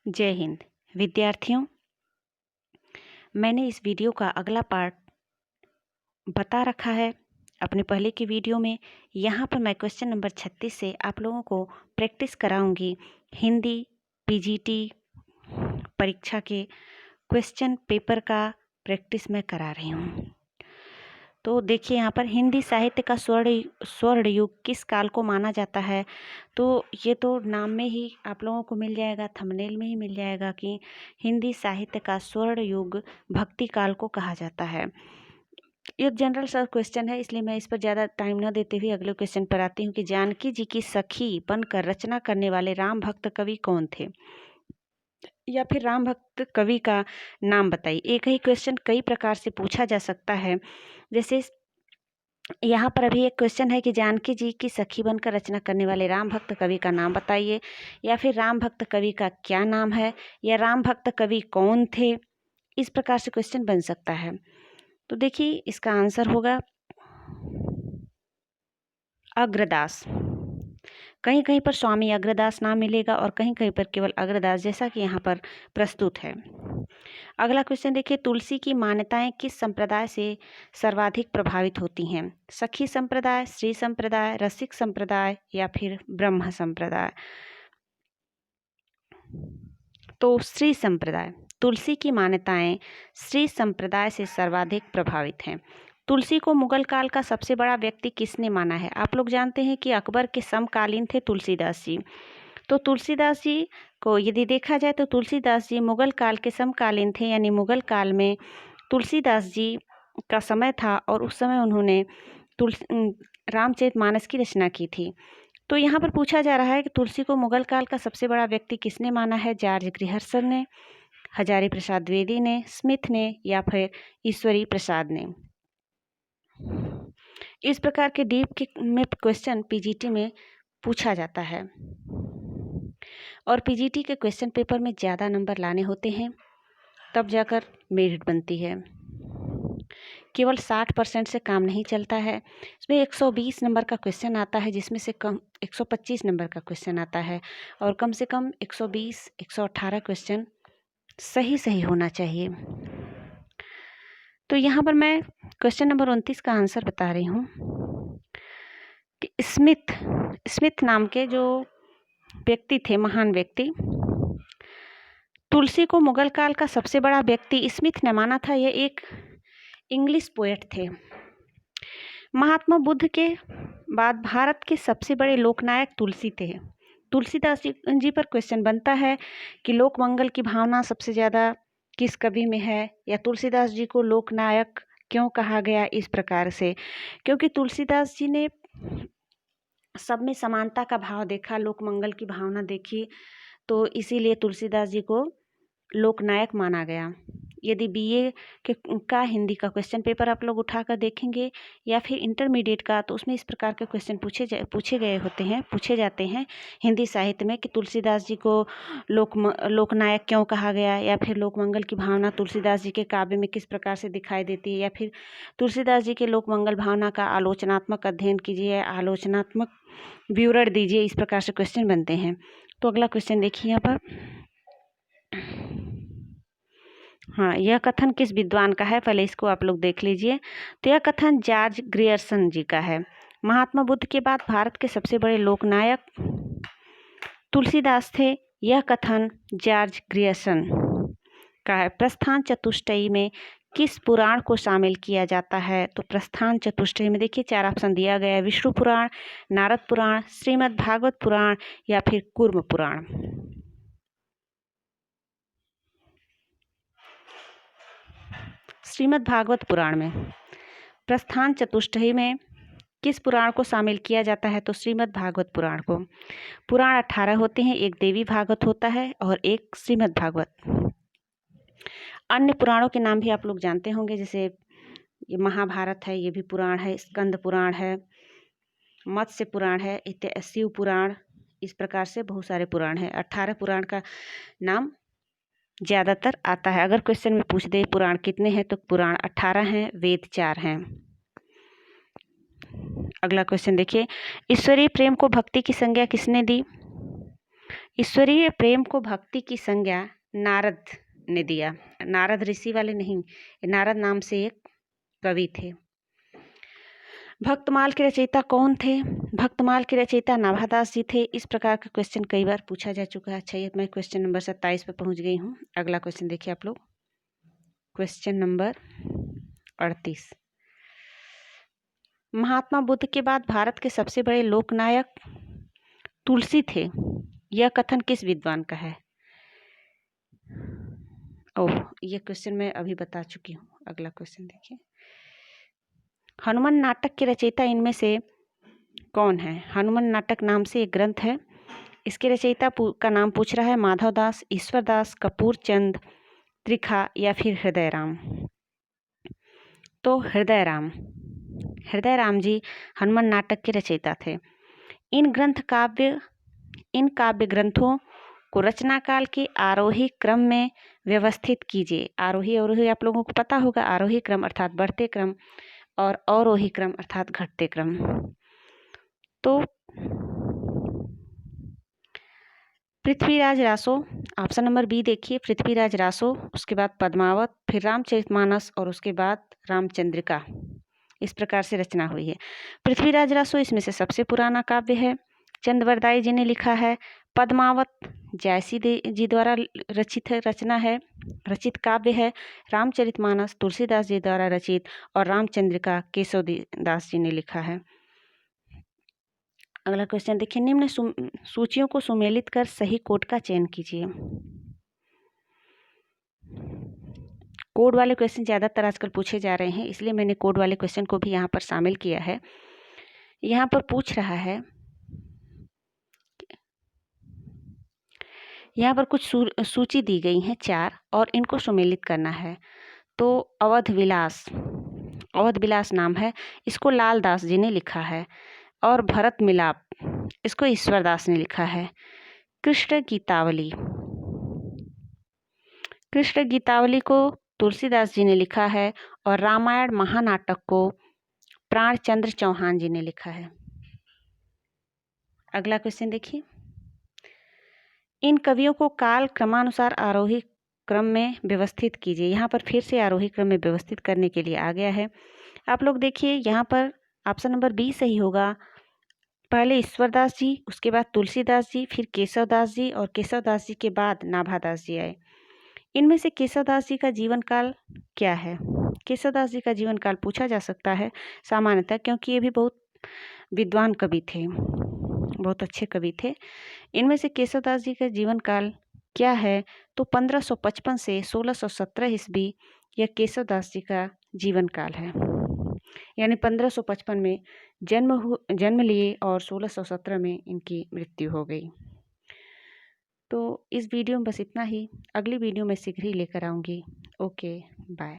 जय हिंद विद्यार्थियों। मैंने इस वीडियो का अगला पार्ट बता रखा है अपने पहले की वीडियो में। यहाँ पर मैं क्वेश्चन नंबर 36 से आप लोगों को प्रैक्टिस कराऊंगी। हिंदी पीजीटी परीक्षा के क्वेश्चन पेपर का प्रैक्टिस मैं करा रही हूँ। तो देखिए यहाँ पर हिंदी साहित्य का स्वर्ण युग किस काल को माना जाता है। तो ये तो नाम में ही आप लोगों को मिल जाएगा, थंबनेल में ही मिल जाएगा कि हिंदी साहित्य का स्वर्ण युग भक्ति काल को कहा जाता है। ये जनरल सा क्वेश्चन है, इसलिए मैं इस पर ज़्यादा टाइम न देते हुए अगले क्वेश्चन पर आती हूँ कि जानकी जी की सखी बनकर रचना करने वाले राम भक्त कवि कौन थे, या फिर राम भक्त कवि का नाम बताइए। एक ही क्वेश्चन कई प्रकार से पूछा जा सकता है। जैसे यहाँ पर अभी एक क्वेश्चन है कि जानकी जी की सखी बनकर रचना करने वाले राम भक्त कवि का नाम बताइए, या फिर राम भक्त कवि का क्या नाम है, या राम भक्त कवि कौन थे। इस प्रकार से क्वेश्चन बन सकता है। तो देखिए इसका आंसर होगा अग्रदास। कहीं कहीं पर स्वामी अग्रदास नाम मिलेगा और कहीं कहीं पर केवल अग्रदास, जैसा कि यहाँ पर प्रस्तुत है। अगला क्वेश्चन देखिए, तुलसी की मान्यताएं किस संप्रदाय से सर्वाधिक प्रभावित होती हैं? सखी संप्रदाय, श्री संप्रदाय, रसिक संप्रदाय, या फिर ब्रह्म संप्रदाय। तो श्री संप्रदाय। तुलसी की मान्यताएं श्री संप्रदाय से सर्वाधिक प्रभावित हैं। तुलसी को मुगल काल का सबसे बड़ा व्यक्ति किसने माना है? आप लोग जानते हैं कि अकबर के समकालीन थे तुलसीदास जी। तो तुलसीदास जी को यदि देखा जाए तो तुलसीदास जी मुगल काल के समकालीन थे, यानी मुगल काल में तुलसीदास जी का समय था और उस समय उन्होंने रामचरितमानस की रचना की थी। तो यहाँ पर पूछा जा रहा है कि तुलसी को मुगल काल का सबसे बड़ा व्यक्ति किसने माना है? जॉर्ज ग्रिहर्सन ने, हजारी प्रसाद द्विवेदी ने, स्मिथ ने, या फिर ईश्वरी प्रसाद ने। इस प्रकार के डीप में क्वेश्चन पीजीटी में पूछा जाता है और पीजीटी के क्वेश्चन पेपर में ज़्यादा नंबर लाने होते हैं, तब जाकर मेरिट बनती है। केवल 60% से काम नहीं चलता है। इसमें 120 नंबर का क्वेश्चन आता है, जिसमें से कम 125 नंबर का क्वेश्चन आता है, और कम से कम 120 118 क्वेश्चन सही होना चाहिए। तो यहाँ पर मैं क्वेश्चन नंबर 29 का आंसर बता रही हूँ कि स्मिथ नाम के जो व्यक्ति थे, महान व्यक्ति, तुलसी को मुगल काल का सबसे बड़ा व्यक्ति स्मिथ ने माना था। यह एक इंग्लिश पोएट थे। महात्मा बुद्ध के बाद भारत के सबसे बड़े लोकनायक तुलसी थे। तुलसीदास जी पर क्वेश्चन बनता है कि लोक मंगल की भावना सबसे ज़्यादा किस कवि में है, या तुलसीदास जी को लोकनायक क्यों कहा गया? इस प्रकार से, क्योंकि तुलसीदास जी ने सब में समानता का भाव देखा, लोक मंगल की भावना देखी, तो इसीलिए तुलसीदास जी को लोकनायक माना गया। यदि बीए का हिंदी का क्वेश्चन पेपर आप लोग उठाकर देखेंगे या फिर इंटरमीडिएट का, तो उसमें इस प्रकार के क्वेश्चन पूछे जाते हैं हिंदी साहित्य में कि तुलसीदास जी को लोकनायक क्यों कहा गया, या फिर लोकमंगल की भावना तुलसीदास जी के काव्य में किस प्रकार से दिखाई देती है, या फिर तुलसीदास जी के लोकमंगल भावना का आलोचनात्मक अध्ययन कीजिए, आलोचनात्मक विवरण दीजिए। इस प्रकार से क्वेश्चन बनते हैं। तो अगला क्वेश्चन देखिए यहाँ पर। हाँ, यह कथन किस विद्वान का है? पहले इसको आप लोग देख लीजिए। तो यह कथन जॉर्ज ग्रियर्सन जी का है। महात्मा बुद्ध के बाद भारत के सबसे बड़े लोकनायक तुलसीदास थे। यह कथन जॉर्ज ग्रियर्सन का है। प्रस्थान चतुष्टयी में किस पुराण को शामिल किया जाता है? तो प्रस्थान चतुष्टयी में देखिए 4 ऑप्शन दिया गया है: विष्णु पुराण, नारद पुराण, श्रीमद् भागवत पुराण, या फिर कूर्म पुराण। श्रीमद् भागवत पुराण में प्रस्थान चतुष्टयी में किस पुराण को शामिल किया जाता है? तो श्रीमद् भागवत पुराण को। पुराण 18 होते हैं, एक देवी भागवत होता है और एक श्रीमद् भागवत। अन्य पुराणों के नाम भी आप लोग जानते होंगे, जैसे ये महाभारत है, ये भी पुराण है, स्कंद पुराण है, मत्स्य पुराण है, शिव पुराण। इस प्रकार से बहुत सारे पुराण हैं। 18 पुराण का नाम ज़्यादातर आता है। अगर क्वेश्चन में पूछ दे पुराण कितने हैं, तो पुराण 18 हैं, वेद 4 हैं। अगला क्वेश्चन देखिए, ईश्वरीय प्रेम को भक्ति की संज्ञा किसने दी? ईश्वरीय प्रेम को भक्ति की संज्ञा नारद ने दिया। नारद ऋषि वाले नहीं, नारद नाम से एक कवि थे। भक्तमाल के रचयिता कौन थे? भक्तमाल के रचयिता नाभादास जी थे। इस प्रकार का क्वेश्चन कई बार पूछा जा चुका है। अच्छा, ये मैं क्वेश्चन नंबर 27 पे पहुंच गई हूँ। अगला क्वेश्चन देखिए आप लोग, क्वेश्चन नंबर 38। महात्मा बुद्ध के बाद भारत के सबसे बड़े लोकनायक तुलसी थे, यह कथन किस विद्वान का है? ओह, यह क्वेश्चन मैं अभी बता चुकी हूँ। अगला क्वेश्चन देखिए, हनुमान नाटक के रचयिता इनमें से कौन है? हनुमान नाटक नाम से एक ग्रंथ है, इसके रचयिता का नाम पूछ रहा है माधव दास, ईश्वर दास, कपूर चंद त्रिखा या फिर हृदय राम। तो हृदय राम जी हनुमान नाटक के रचयिता थे। इन काव्य ग्रंथों को रचना काल के आरोही क्रम में व्यवस्थित कीजिए। आरोही अवरोही आप लोगों को पता होगा। आरोही क्रम अर्थात बढ़ते क्रम और अवरोही क्रम अर्थात घटते क्रम। तो Prithviraj Raso, option number B देखिए, पृथ्वीराज रासो, उसके बाद पद्मावत, फिर रामचरितमानस और उसके बाद रामचंद्रिका। इस प्रकार से रचना हुई है। पृथ्वीराज रासो इसमें से सबसे पुराना काव्य है, चंद्रवरदाई जी ने लिखा है। पद्मावत जयसी जी द्वारा रचित काव्य है। रामचरितमानस तुलसीदास जी द्वारा रचित और रामचंद्रिका केशव दास जी ने लिखा है। अगला क्वेश्चन देखिए, निम्न सूचियों को सुमेलित कर सही कोड का चयन कीजिए। कोड वाले क्वेश्चन ज़्यादातर आजकल पूछे जा रहे हैं, इसलिए मैंने कोड वाले क्वेश्चन को भी यहाँ पर शामिल किया है। यहाँ पर पूछ रहा है, यहाँ पर कुछ सूची दी गई हैं 4 और इनको सुमेलित करना है। तो अवध विलास नाम है, इसको लाल दास जी ने लिखा है। और भरत मिलाप, इसको ईश्वर दास ने लिखा है। कृष्ण गीतावली को तुलसीदास जी ने लिखा है और रामायण महानाटक को प्राणचंद्र चौहान जी ने लिखा है। अगला क्वेश्चन देखिए, इन कवियों को काल क्रमानुसार आरोही क्रम में व्यवस्थित कीजिए। यहाँ पर फिर से आरोही क्रम में व्यवस्थित करने के लिए आ गया है। आप लोग देखिए, यहाँ पर ऑप्शन नंबर बी सही होगा। पहले ईश्वरदास जी, उसके बाद तुलसीदास जी, फिर केशवदास जी और केशवदास जी के बाद नाभादास जी आए। इनमें से केशवदास जी का जीवन काल क्या है? केशवदास जी का जीवन काल पूछा जा सकता है सामान्यतः, क्योंकि ये भी बहुत विद्वान कवि थे, बहुत अच्छे कवि थे। इनमें से केशवदास जी का जीवन काल क्या है? तो 1555 से 1617 ईस्वी यह केशवदास जी का जीवन काल है। यानी 1555 में जन्म लिए और 1617 में इनकी मृत्यु हो गई। तो इस वीडियो में बस इतना ही। अगली वीडियो में शीघ्र ही लेकर आऊँगी। Okay, bye.